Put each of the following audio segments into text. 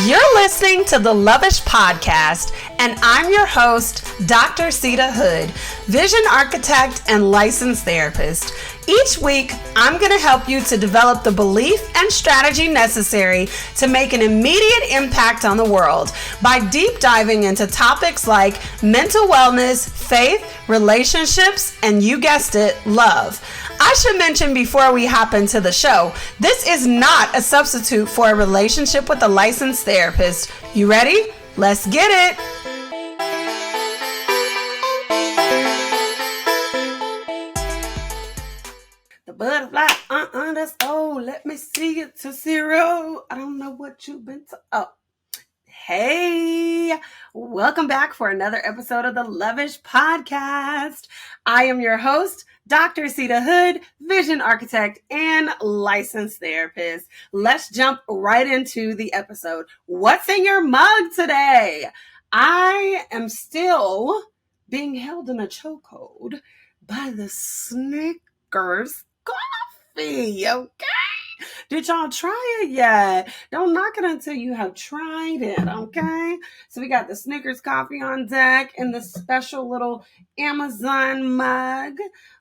You're listening to the Lovish Podcast, and I'm your host, Dr. Sita Hood, vision architect and licensed therapist. Each week, I'm going to help you to develop the belief and strategy necessary to make an immediate impact on the world by deep diving into topics like mental wellness, faith, relationships, and you guessed it, love. I should mention before we hop into the show, this is not a substitute for a relationship with a licensed therapist. You ready? Let's get it. The butterfly, that's let me see it to zero. I don't know what you've been to. Hey, welcome back for another episode of the Lovish Podcast. I am your host, Dr. Sita Hood, vision architect and licensed therapist. Let's jump right into the episode. What's in your mug today? I am still being held in a chokehold by the Snickers coffee, okay? Did y'all try it yet? Don't knock it until you have tried it, okay? So we got the Snickers coffee on deck and the special little Amazon mug.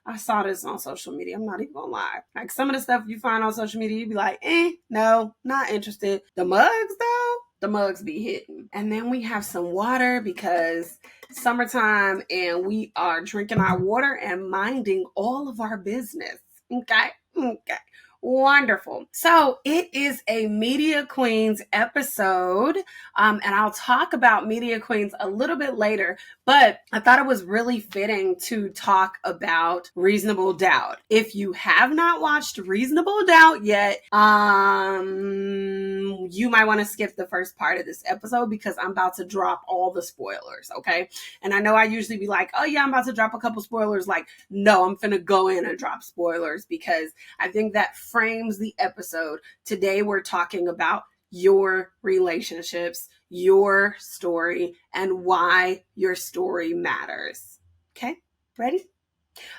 I saw this on social media. I'm not even gonna lie. Like some of the stuff you find on social media, you'd be like, no, not interested. The mugs though, the mugs be hitting. And then we have some water because summertime and we are drinking our water and minding all of our business, okay? Wonderful. So it is a Media Queens episode, and I'll talk about Media Queens a little bit later, but I thought it was really fitting to talk about Reasonable Doubt. If you have not watched Reasonable Doubt yet, you might want to skip the first part of this episode because I'm about to drop all the spoilers, okay? And I know I usually be like, oh yeah, I'm about to drop a couple spoilers. Like, no, I'm finna go in and drop spoilers because I think that frames the episode. Today we're talking about your relationships, your story, and why your story matters. Okay, ready?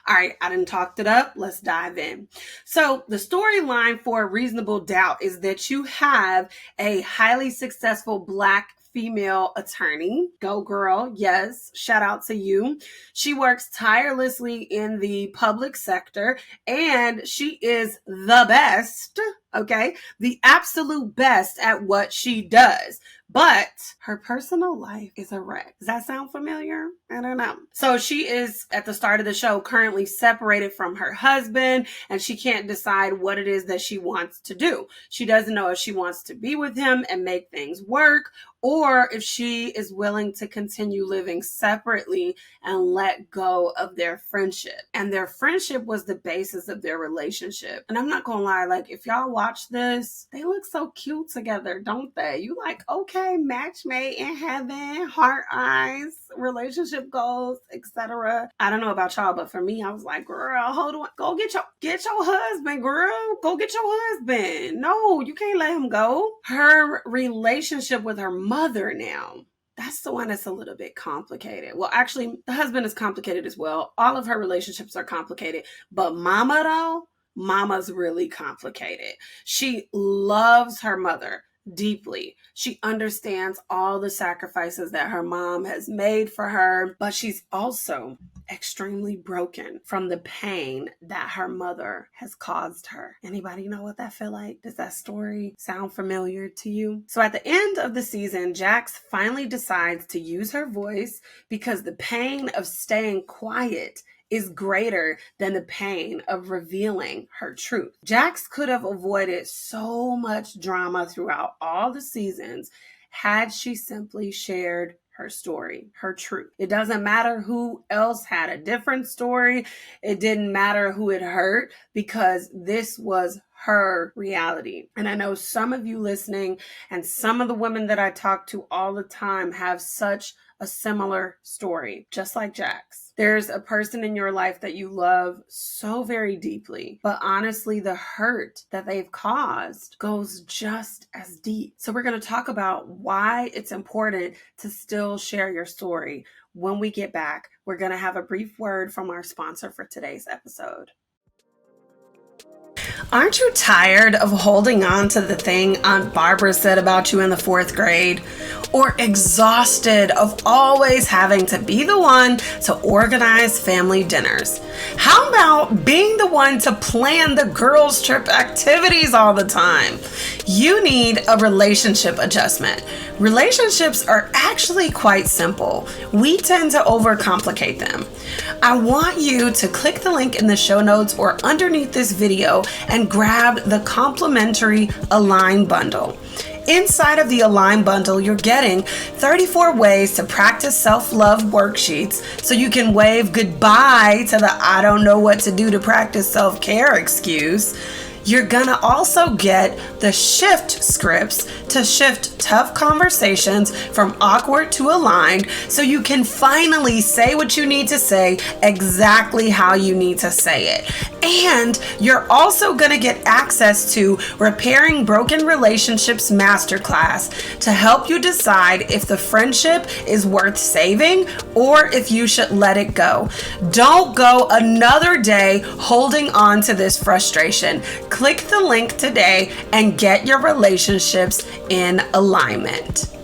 All right, I done talked it up. Let's dive in. So the storyline for Reasonable Doubt is that you have a highly successful Black female attorney. Go girl. Yes. Shout out to you. She works tirelessly in the public sector and she is the best. Okay. The absolute best at what she does. But her personal life is a wreck. Does that sound familiar? I don't know. So she is, at the start of the show, currently separated from her husband, and she can't decide what it is that she wants to do. She doesn't know if she wants to be with him and make things work, or if she is willing to continue living separately and let go of their friendship. And their friendship was the basis of their relationship. And I'm not gonna lie, like, if y'all watch this, they look so cute together, don't they? You like, okay, match made in heaven, heart eyes, relationship goals, etc. I don't know about y'all, but for me, I was like, girl, hold on, go get your husband, girl. Go get your husband. No, you can't let him go. Her relationship with her mother now, that's the one that's a little bit complicated. Well, actually, the husband is complicated as well. All of her relationships are complicated, but mama though, mama's really complicated. She loves her mother deeply. She understands all the sacrifices that her mom has made for her, but she's also extremely broken from the pain that her mother has caused her. Anybody know what that feel like? Does that story sound familiar to you? So at the end of the season, Jax finally decides to use her voice because the pain of staying quiet is greater than the pain of revealing her truth. Jax could have avoided so much drama throughout all the seasons had she simply shared her story, her truth. It doesn't matter who else had a different story. It didn't matter who it hurt because this was her reality. And I know some of you listening and some of the women that I talk to all the time have such a similar story, just like Jax. There's a person in your life that you love so very deeply, but honestly, the hurt that they've caused goes just as deep. So we're going to talk about why it's important to still share your story. When we get back, we're going to have a brief word from our sponsor for today's episode. Aren't you tired of holding on to the thing Aunt Barbara said about you in the 4th grade? Or exhausted of always having to be the one to organize family dinners? How about being the one to plan the girls' trip activities all the time? You need a relationship adjustment. Relationships are actually quite simple. We tend to overcomplicate them. I want you to click the link in the show notes or underneath this video and grab the complimentary Align bundle. Inside of the Align bundle, you're getting 34 ways to practice self-love worksheets so you can wave goodbye to the I don't know what to do to practice self-care excuse. You're gonna also get the shift scripts to shift tough conversations from awkward to aligned so you can finally say what you need to say exactly how you need to say it. And you're also gonna get access to Repairing Broken Relationships Masterclass to help you decide if the friendship is worth saving or if you should let it go. Don't go another day holding on to this frustration. Click the link today and get your relationships in alignment.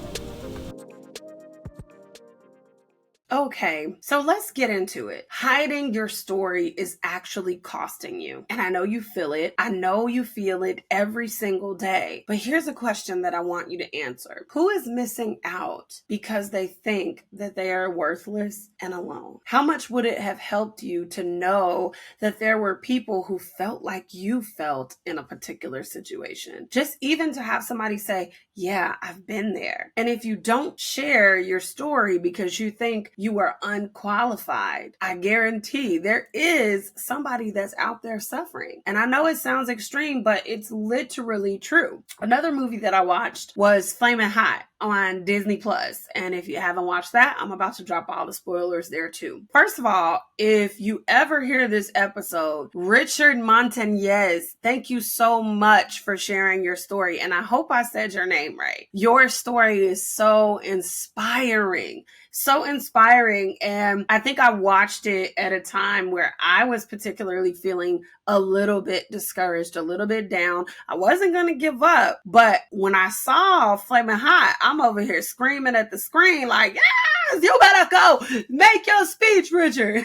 Okay, so let's get into it. Hiding your story is actually costing you. And I know you feel it. I know you feel it every single day. But here's a question that I want you to answer. Who is missing out because they think that they are worthless and alone? How much would it have helped you to know that there were people who felt like you felt in a particular situation? Just even to have somebody say, yeah, I've been there. And if you don't share your story because you think you are unqualified, I guarantee there is somebody that's out there suffering. And I know it sounds extreme, but it's literally true. Another movie that I watched was Flamin' Hot on Disney Plus. And if you haven't watched that, I'm about to drop all the spoilers there too. First of all, if you ever hear this episode, Richard Montañez, thank you so much for sharing your story. And I hope I said your name right. Your story is so inspiring. So inspiring. And I think I watched it at a time where I was particularly feeling a little bit discouraged, a little bit down. I wasn't going to give up. But when I saw Flamin' Hot, I'm over here screaming at the screen like, yes, you better go make your speech, Richard.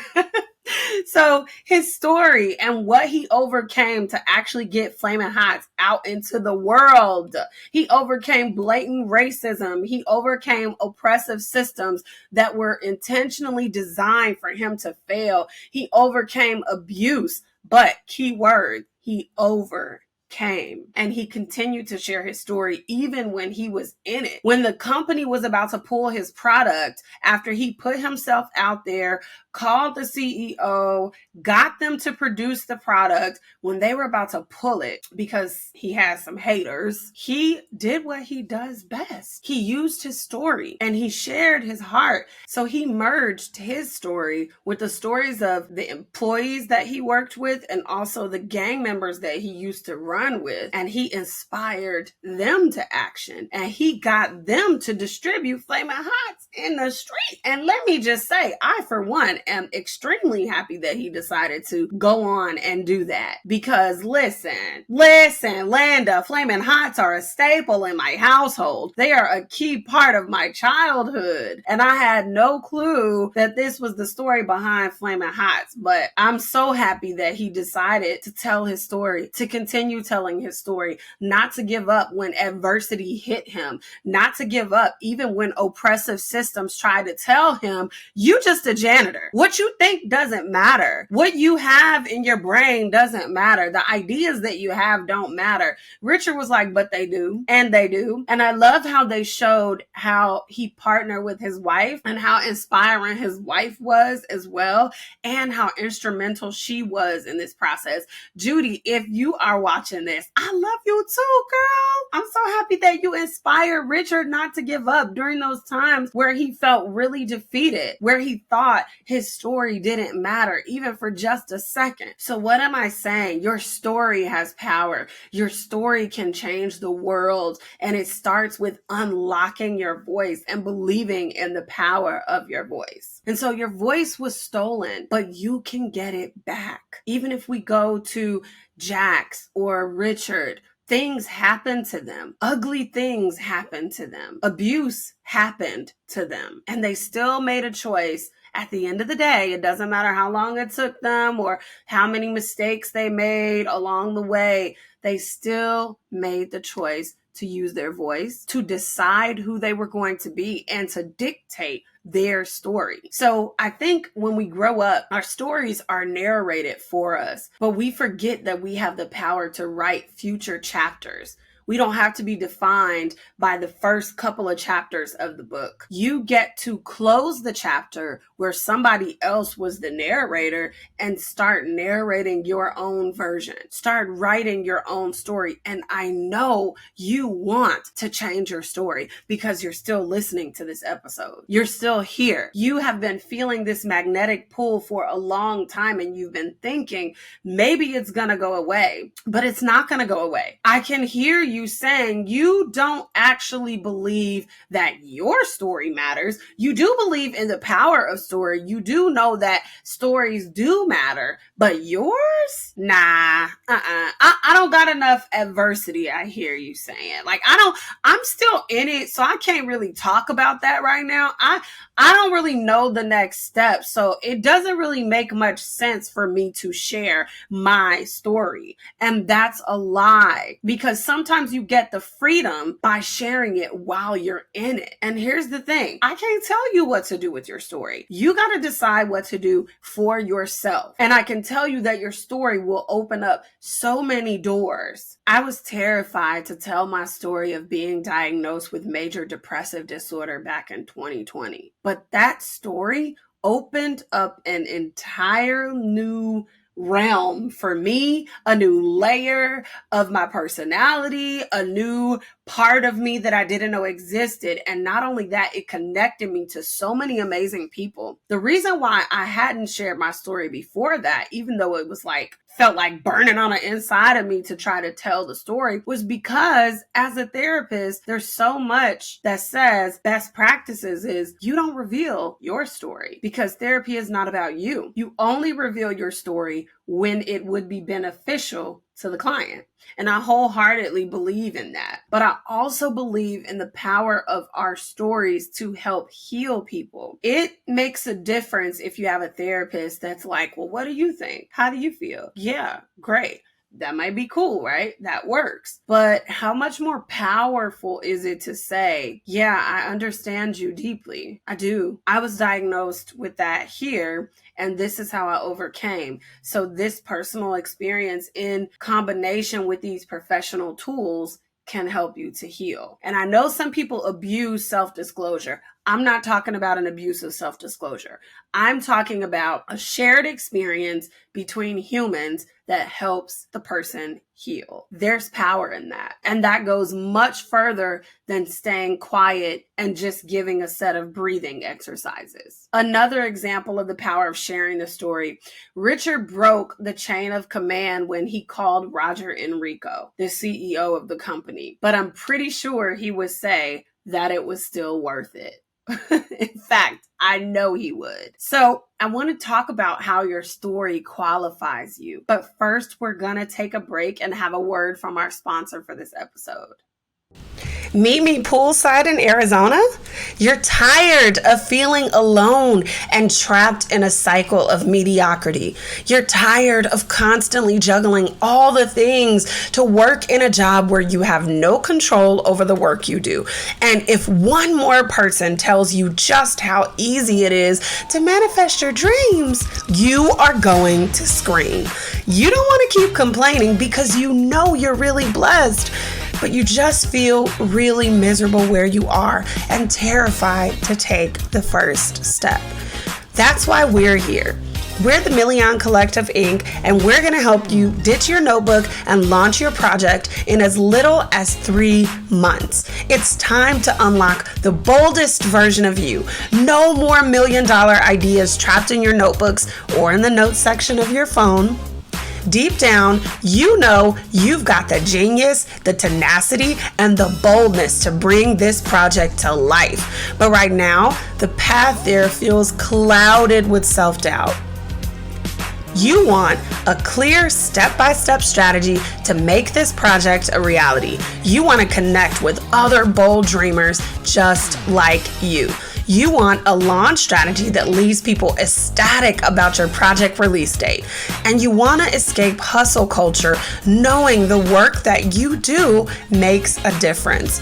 So his story and what he overcame to actually get Flamin' Hot out into the world. He overcame blatant racism. He overcame oppressive systems that were intentionally designed for him to fail. He overcame abuse, but key word, he overcame. And he continued to share his story even when he was in it. When the company was about to pull his product, after he put himself out there, called the CEO, got them to produce the product, when they were about to pull it because he has some haters, he did what he does best. He used his story and he shared his heart. So he merged his story with the stories of the employees that he worked with and also the gang members that he used to run with. And he inspired them to action and he got them to distribute Flamin' Hots in the street. And let me just say, I, for one, am extremely happy that he decided to go on and do that because listen, Landa, Flamin' Hots are a staple in my household. They are a key part of my childhood. And I had no clue that this was the story behind Flamin' Hots, but I'm so happy that he decided to tell his story, to continue telling his story, not to give up when adversity hit him, not to give up even when oppressive systems try to tell him, you just a janitor. What you think doesn't matter. What you have in your brain doesn't matter. The ideas that you have don't matter. Richard was like, but they do. And they do. And I love how they showed how he partnered with his wife and how inspiring his wife was as well. And how instrumental she was in this process. Judy, if you are watching this, I love you too, girl. I'm so happy that you inspired Richard not to give up during those times where he felt really defeated, where he thought his story didn't matter, even for just a second. So what am I saying? Your story has power. Your story can change the world. And it starts with unlocking your voice and believing in the power of your voice. And so your voice was stolen, but you can get it back. Even if we go to Jax or Richard, things happened to them. Ugly things happened to them. Abuse happened to them. And they still made a choice. At the end of the day, it doesn't matter how long it took them or how many mistakes they made along the way. They still made the choice to use their voice, to decide who they were going to be, and to dictate their story. So I think when we grow up, our stories are narrated for us, but we forget that we have the power to write future chapters. We don't have to be defined by the first couple of chapters of the book. You get to close the chapter where somebody else was the narrator and start narrating your own version. Start writing your own story. And I know you want to change your story because you're still listening to this episode. You're still here. You have been feeling this magnetic pull for a long time and you've been thinking maybe it's going to go away, but it's not going to go away. I can hear you saying you don't actually believe that your story matters. You do believe in the power of story. You do know that stories do matter, but yours? Nah, I don't got enough adversity. I hear you saying like, I'm still in it. So I can't really talk about that right now. I don't really know the next step. So it doesn't really make much sense for me to share my story. And that's a lie because sometimes you get the freedom by sharing it while you're in it. And here's the thing. I can't tell you what to do with your story. You got to decide what to do for yourself. And I can tell you that your story will open up so many doors. I was terrified to tell my story of being diagnosed with major depressive disorder back in 2020. But that story opened up an entire new realm for me, a new layer of my personality, a new part of me that I didn't know existed. And not only that, it connected me to so many amazing people. The reason why I hadn't shared my story before that, even though it was felt like burning on the inside of me to try to tell the story, was because as a therapist, there's so much that says best practices is you don't reveal your story because therapy is not about you. You only reveal your story when it would be beneficial to the client. And I wholeheartedly believe in that. But I also believe in the power of our stories to help heal people. It makes a difference if you have a therapist that's like, well, what do you think? How do you feel? Yeah, great. That might be cool, right? That works. But how much more powerful is it to say, yeah, I understand you deeply. I do. I was diagnosed with that here, and this is how I overcame. So this personal experience in combination with these professional tools can help you to heal. And I know some people abuse self-disclosure. I'm not talking about an abuse of self-disclosure. I'm talking about a shared experience between humans that helps the person heal. There's power in that. And that goes much further than staying quiet and just giving a set of breathing exercises. Another example of the power of sharing the story, Richard broke the chain of command when he called Roger Enrico, the CEO of the company. But I'm pretty sure he would say that it was still worth it. In fact, I know he would. So I want to talk about how your story qualifies you. But first, we're going to take a break and have a word from our sponsor for this episode. Meet me poolside in Arizona? You're tired of feeling alone and trapped in a cycle of mediocrity. You're tired of constantly juggling all the things to work in a job where you have no control over the work you do. And if one more person tells you just how easy it is to manifest your dreams, you are going to scream. You don't want to keep complaining because you know you're really blessed, but you just feel really miserable where you are and terrified to take the first step. That's why we're here. We're the Million Collective Inc., and we're going to help you ditch your notebook and launch your project in as little as 3 months. It's time to unlock the boldest version of you. No more $1 million ideas trapped in your notebooks or in the notes section of your phone. Deep down, you know you've got the genius, the tenacity, and the boldness to bring this project to life. But right now, the path there feels clouded with self-doubt. You want a clear step-by-step strategy to make this project a reality. You want to connect with other bold dreamers just like you. You want a launch strategy that leaves people ecstatic about your project release date. And you want to escape hustle culture, knowing the work that you do makes a difference.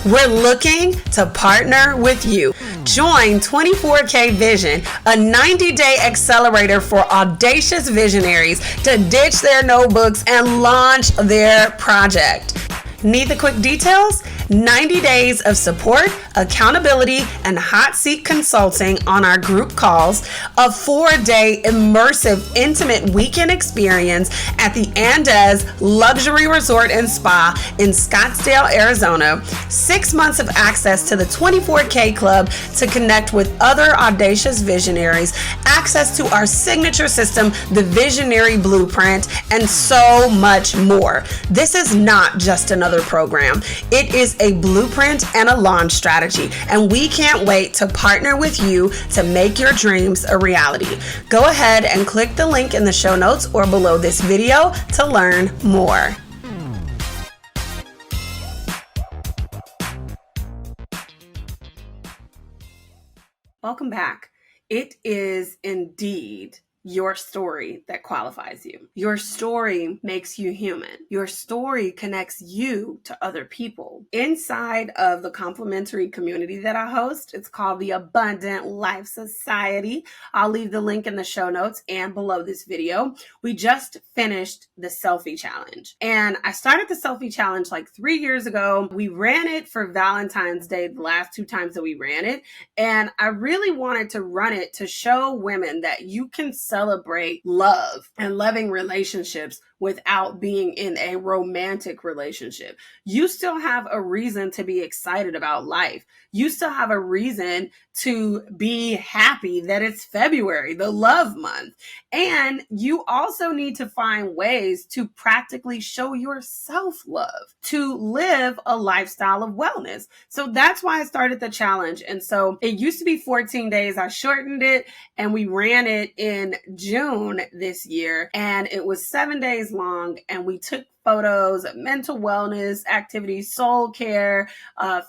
We're looking to partner with you. Join 24K Vision, a 90-day accelerator for audacious visionaries to ditch their notebooks and launch their project. Need the quick details? 90 days of support, accountability, and hot seat consulting on our group calls, a 4-day immersive, intimate weekend experience at the Andes Luxury Resort and Spa in Scottsdale, Arizona, 6 months of access to the 24K Club to connect with other audacious visionaries, access to our signature system, the Visionary Blueprint, and so much more. This is not just another program. It is a blueprint and a launch strategy, and we can't wait to partner with you to make your dreams a reality. Go ahead and click the link in the show notes or below this video to learn more. Welcome back. It is indeed your story that qualifies you. Your story makes you human. Your story connects you to other people. Inside of the complimentary community that I host, it's called the Abundant Life Society. I'll leave the link in the show notes and below this video. We just finished the selfie challenge. And I started the selfie challenge like 3 years ago. We ran it for Valentine's Day, the last 2 times that we ran it. And I really wanted to run it to show women that you can celebrate love and loving relationships without being in a romantic relationship. You still have a reason to be excited about life. You still have a reason to be happy that it's February, the love month. And you also need to find ways to practically show yourself love, to live a lifestyle of wellness. So that's why I started the challenge. And so it used to be 14 days. I shortened it and we ran it in June this year. And it was 7 days long. And we took photos of mental wellness activities, soul care,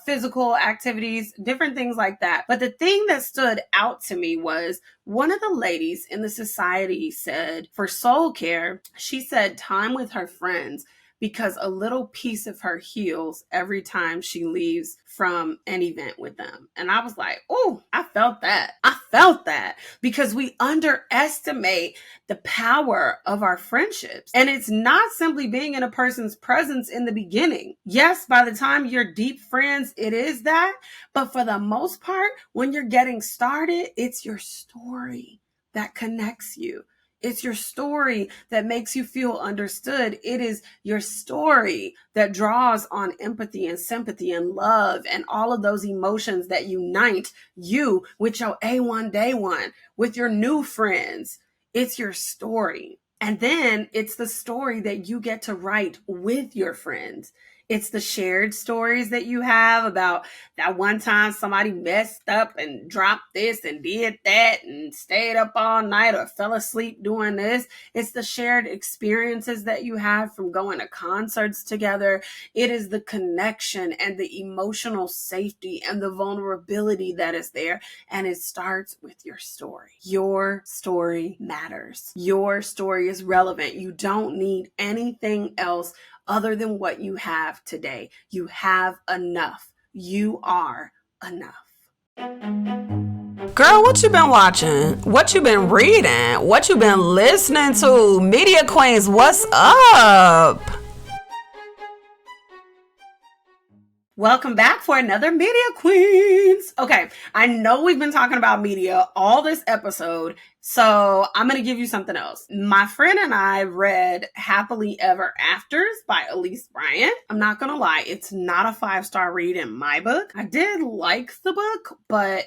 physical activities, different things like that. But the thing that stood out to me was one of the ladies in the society said for soul care, she said time with her friends, because a little piece of her heals every time she leaves from an event with them. And I was like, oh, I felt that. I felt that because we underestimate the power of our friendships. And it's not simply being in a person's presence in the beginning. Yes, by the time you're deep friends, it is that. But for the most part, when you're getting started, it's your story that connects you. It's your story that makes you feel understood. It is your story that draws on empathy and sympathy and love and all of those emotions that unite you with your A1 day one, with your new friends. It's your story. And then it's the story that you get to write with your friends. It's the shared stories that you have about that one time somebody messed up and dropped this and did that and stayed up all night or fell asleep doing this. It's the shared experiences that you have from going to concerts together. It is the connection and the emotional safety and the vulnerability that is there. And it starts with your story. Your story matters. Your story is relevant. You don't need anything else other than what you have today. You have enough. You are enough. Girl, what you been watching? What you been reading? What you been listening to? Media Queens, what's up? Welcome back for another Media Queens. Okay, I know we've been talking about media all this episode, so I'm going to give you something else. My friend and I read Happily Ever Afters by Elise Bryant. I'm not going to lie, it's not a 5-star read in my book. I did like the book, but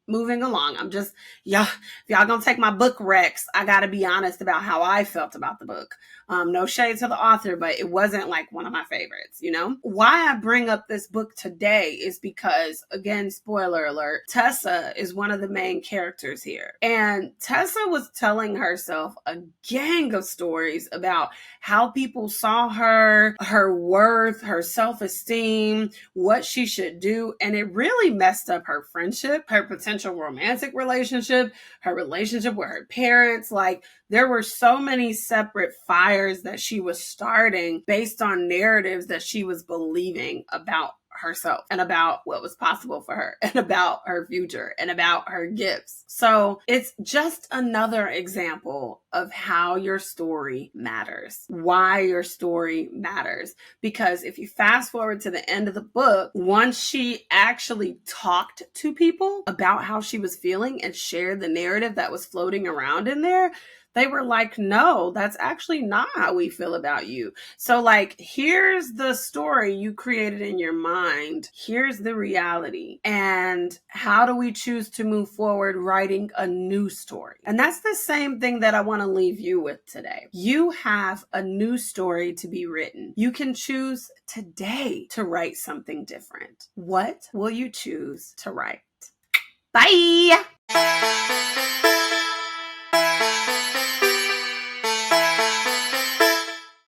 moving along. I'm just, if y'all gonna take my book recs, I gotta be honest about how I felt about the book. No shade to the author, but it wasn't like one of my favorites, you know? Why I bring up this book today is because, again, spoiler alert, Tessa is one of the main characters here. And Tessa was telling herself a gang of stories about how people saw her, her worth, her self-esteem, what she should do. And it really messed up her friendship, her potential romantic relationship, her relationship with her parents. Like, there were so many separate fires that she was starting based on narratives that she was believing about herself and about what was possible for her and about her future and about her gifts. So it's just another example of how your story matters, why your story matters. Because if you fast forward to the end of the book, once she actually talked to people about how she was feeling and shared the narrative that was floating around in there, they were like, no, that's actually not how we feel about you. So like, here's the story you created in your mind. Here's the reality. And how do we choose to move forward writing a new story? And that's the same thing that I want to leave you with today. You have a new story to be written. You can choose today to write something different. What will you choose to write? Bye.